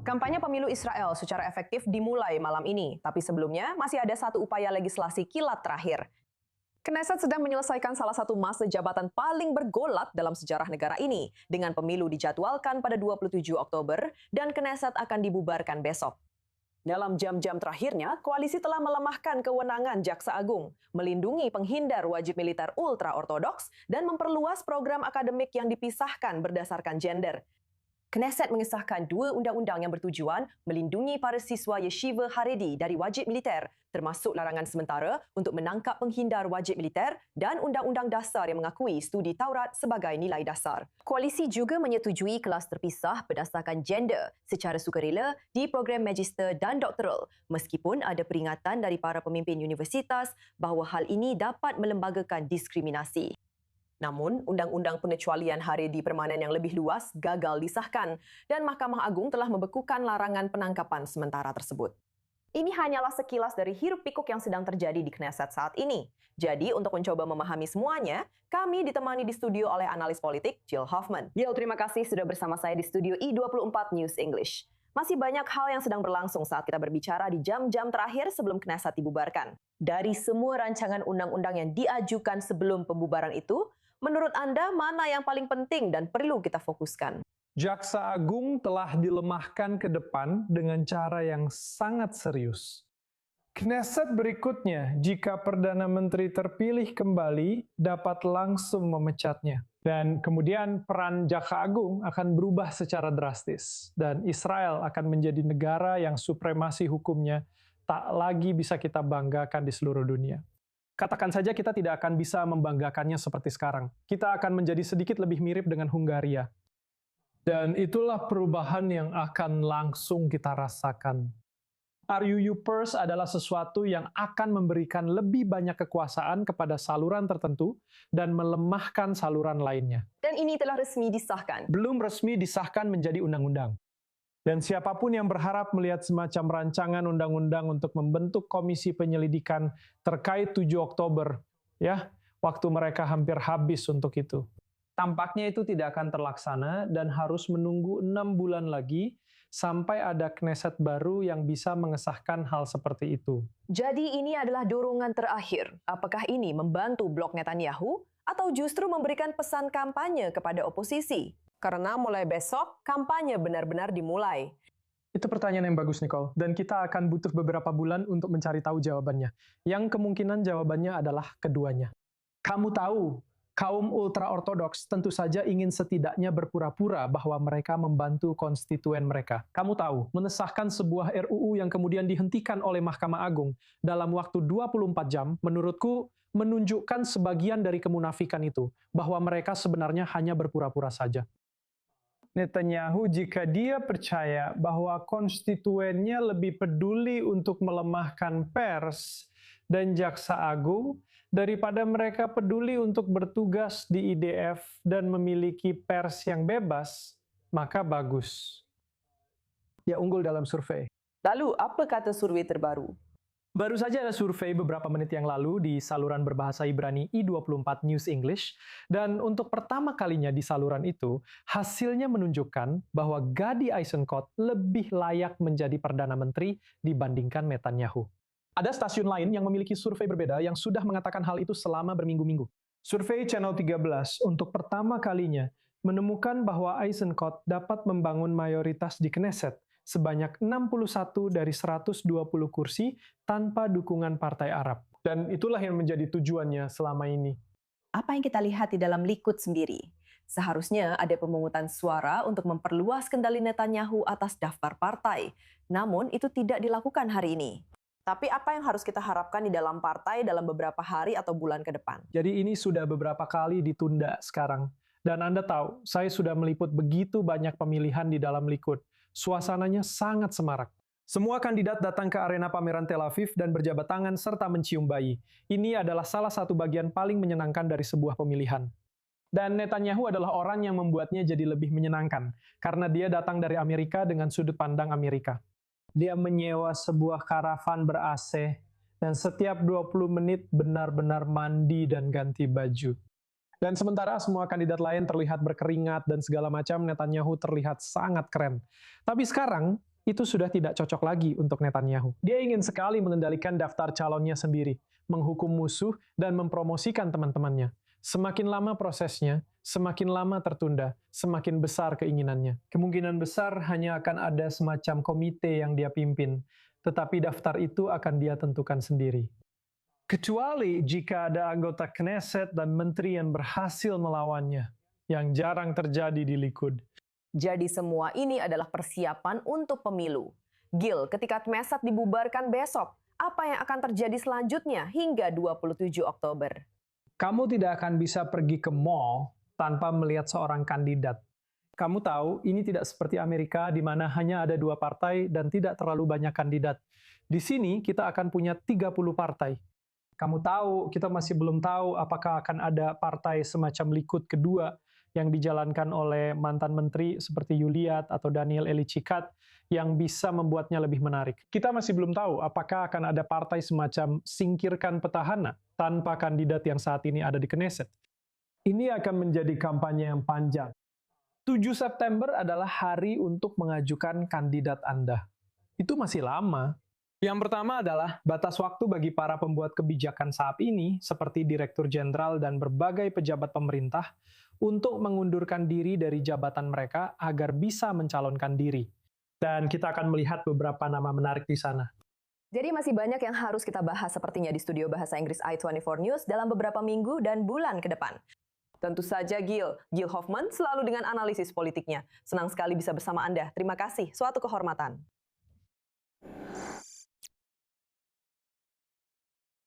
Kampanye pemilu Israel secara efektif dimulai malam ini, tapi sebelumnya masih ada satu upaya legislasi kilat terakhir. Knesset sedang menyelesaikan salah satu masa jabatan paling bergolat dalam sejarah negara ini, dengan pemilu dijadwalkan pada 27 Oktober dan Knesset akan dibubarkan besok. Dalam jam-jam terakhirnya, koalisi telah melemahkan kewenangan Jaksa Agung, melindungi penghindar wajib militer ultra-ortodoks, dan memperluas program akademik yang dipisahkan berdasarkan gender. Knesset mengesahkan 2 undang-undang yang bertujuan melindungi para siswa yeshiva Haredi dari wajib militer, termasuk larangan sementara untuk menangkap penghindar wajib militer dan undang-undang dasar yang mengakui studi Taurat sebagai nilai dasar. Koalisi juga menyetujui kelas terpisah berdasarkan gender secara sukarela di program magister dan doktoral, meskipun ada peringatan dari para pemimpin universitas bahawa hal ini dapat melembagakan diskriminasi. Namun, Undang-Undang Pengecualian Haredi Permanen yang lebih luas gagal disahkan dan Mahkamah Agung telah membekukan larangan penangkapan sementara tersebut. Ini hanyalah sekilas dari hiruk-pikuk yang sedang terjadi di Knesset saat ini. Jadi, untuk mencoba memahami semuanya, kami ditemani di studio oleh analis politik Jill Hoffman. Jill, terima kasih sudah bersama saya di studio I24 News English. Masih banyak hal yang sedang berlangsung saat kita berbicara di jam-jam terakhir sebelum Knesset dibubarkan. Dari semua rancangan undang-undang yang diajukan sebelum pembubaran itu, menurut Anda, mana yang paling penting dan perlu kita fokuskan? Jaksa Agung telah dilemahkan ke depan dengan cara yang sangat serius. Knesset berikutnya, jika Perdana Menteri terpilih kembali, dapat langsung memecatnya. Dan kemudian peran Jaksa Agung akan berubah secara drastis. Dan Israel akan menjadi negara yang supremasi hukumnya tak lagi bisa kita banggakan di seluruh dunia. Katakan saja kita tidak akan bisa membanggakannya seperti sekarang. Kita akan menjadi sedikit lebih mirip dengan Hungaria. Dan itulah perubahan yang akan langsung kita rasakan. RUU PERS adalah sesuatu yang akan memberikan lebih banyak kekuasaan kepada saluran tertentu dan melemahkan saluran lainnya. Dan ini telah resmi disahkan. Belum resmi disahkan menjadi undang-undang. Dan siapapun yang berharap melihat semacam rancangan undang-undang untuk membentuk komisi penyelidikan terkait 7 Oktober, ya, waktu mereka hampir habis untuk itu. Tampaknya itu tidak akan terlaksana dan harus menunggu 6 bulan lagi sampai ada Knesset baru yang bisa mengesahkan hal seperti itu. Jadi ini adalah dorongan terakhir. Apakah ini membantu blok Netanyahu atau justru memberikan pesan kampanye kepada oposisi? Karena mulai besok, kampanye benar-benar dimulai. Itu pertanyaan yang bagus, Nicole. Dan kita akan butuh beberapa bulan untuk mencari tahu jawabannya. Yang kemungkinan jawabannya adalah keduanya. Kamu tahu, kaum ultra-ortodoks tentu saja ingin setidaknya berpura-pura bahwa mereka membantu konstituen mereka. Kamu tahu, menesahkan sebuah RUU yang kemudian dihentikan oleh Mahkamah Agung dalam waktu 24 jam, menurutku, menunjukkan sebagian dari kemunafikan itu, bahwa mereka sebenarnya hanya berpura-pura saja. Netanyahu, jika dia percaya bahwa konstituennya lebih peduli untuk melemahkan pers dan Jaksa Agung daripada mereka peduli untuk bertugas di IDF dan memiliki pers yang bebas, maka bagus. Dia unggul dalam survei. Lalu, apa kata survei terbaru? Baru saja ada survei beberapa menit yang lalu di saluran berbahasa Ibrani I24 News English, dan untuk pertama kalinya di saluran itu, hasilnya menunjukkan bahwa Gadi Eisenkot lebih layak menjadi Perdana Menteri dibandingkan Netanyahu. Ada stasiun lain yang memiliki survei berbeda yang sudah mengatakan hal itu selama berminggu-minggu. Survei Channel 13 untuk pertama kalinya menemukan bahwa Eisenkot dapat membangun mayoritas di Knesset, sebanyak 61 dari 120 kursi tanpa dukungan Partai Arab. Dan itulah yang menjadi tujuannya selama ini. Apa yang kita lihat di dalam Likud sendiri? Seharusnya ada pemungutan suara untuk memperluas kendali Netanyahu atas daftar partai. Namun itu tidak dilakukan hari ini. Tapi apa yang harus kita harapkan di dalam partai dalam beberapa hari atau bulan ke depan? Jadi ini sudah beberapa kali ditunda sekarang. Dan Anda tahu, saya sudah meliput begitu banyak pemilihan di dalam Likud. Suasananya sangat semarak. Semua kandidat datang ke arena pameran Tel Aviv dan berjabat tangan serta mencium bayi. Ini adalah salah satu bagian paling menyenangkan dari sebuah pemilihan. Dan Netanyahu adalah orang yang membuatnya jadi lebih menyenangkan, karena dia datang dari Amerika dengan sudut pandang Amerika. Dia menyewa sebuah karavan ber-AC, dan setiap 20 menit benar-benar mandi dan ganti baju. Dan sementara semua kandidat lain terlihat berkeringat dan segala macam, Netanyahu terlihat sangat keren. Tapi sekarang, itu sudah tidak cocok lagi untuk Netanyahu. Dia ingin sekali mengendalikan daftar calonnya sendiri, menghukum musuh, dan mempromosikan teman-temannya. Semakin lama prosesnya, semakin lama tertunda, semakin besar keinginannya. Kemungkinan besar hanya akan ada semacam komite yang dia pimpin, tetapi daftar itu akan dia tentukan sendiri. Kecuali jika ada anggota Knesset dan menteri yang berhasil melawannya, yang jarang terjadi di Likud. Jadi semua ini adalah persiapan untuk pemilu. Gil, ketika Knesset dibubarkan besok, apa yang akan terjadi selanjutnya hingga 27 Oktober? Kamu tidak akan bisa pergi ke mall tanpa melihat seorang kandidat. Kamu tahu, ini tidak seperti Amerika di mana hanya ada 2 partai dan tidak terlalu banyak kandidat. Di sini kita akan punya 30 partai. Kamu tahu, kita masih belum tahu apakah akan ada partai semacam Likud kedua yang dijalankan oleh mantan menteri seperti Yuliat atau Daniel Eli-Cikat yang bisa membuatnya lebih menarik. Kita masih belum tahu apakah akan ada partai semacam singkirkan petahana tanpa kandidat yang saat ini ada di Knesset. Ini akan menjadi kampanye yang panjang. 7 September adalah hari untuk mengajukan kandidat Anda. Itu masih lama. Yang pertama adalah batas waktu bagi para pembuat kebijakan saat ini, seperti Direktur Jenderal dan berbagai pejabat pemerintah, untuk mengundurkan diri dari jabatan mereka agar bisa mencalonkan diri. Dan kita akan melihat beberapa nama menarik di sana. Jadi masih banyak yang harus kita bahas sepertinya di studio Bahasa Inggris i24 News dalam beberapa minggu dan bulan ke depan. Tentu saja Gil Hoffman selalu dengan analisis politiknya. Senang sekali bisa bersama Anda. Terima kasih, suatu kehormatan.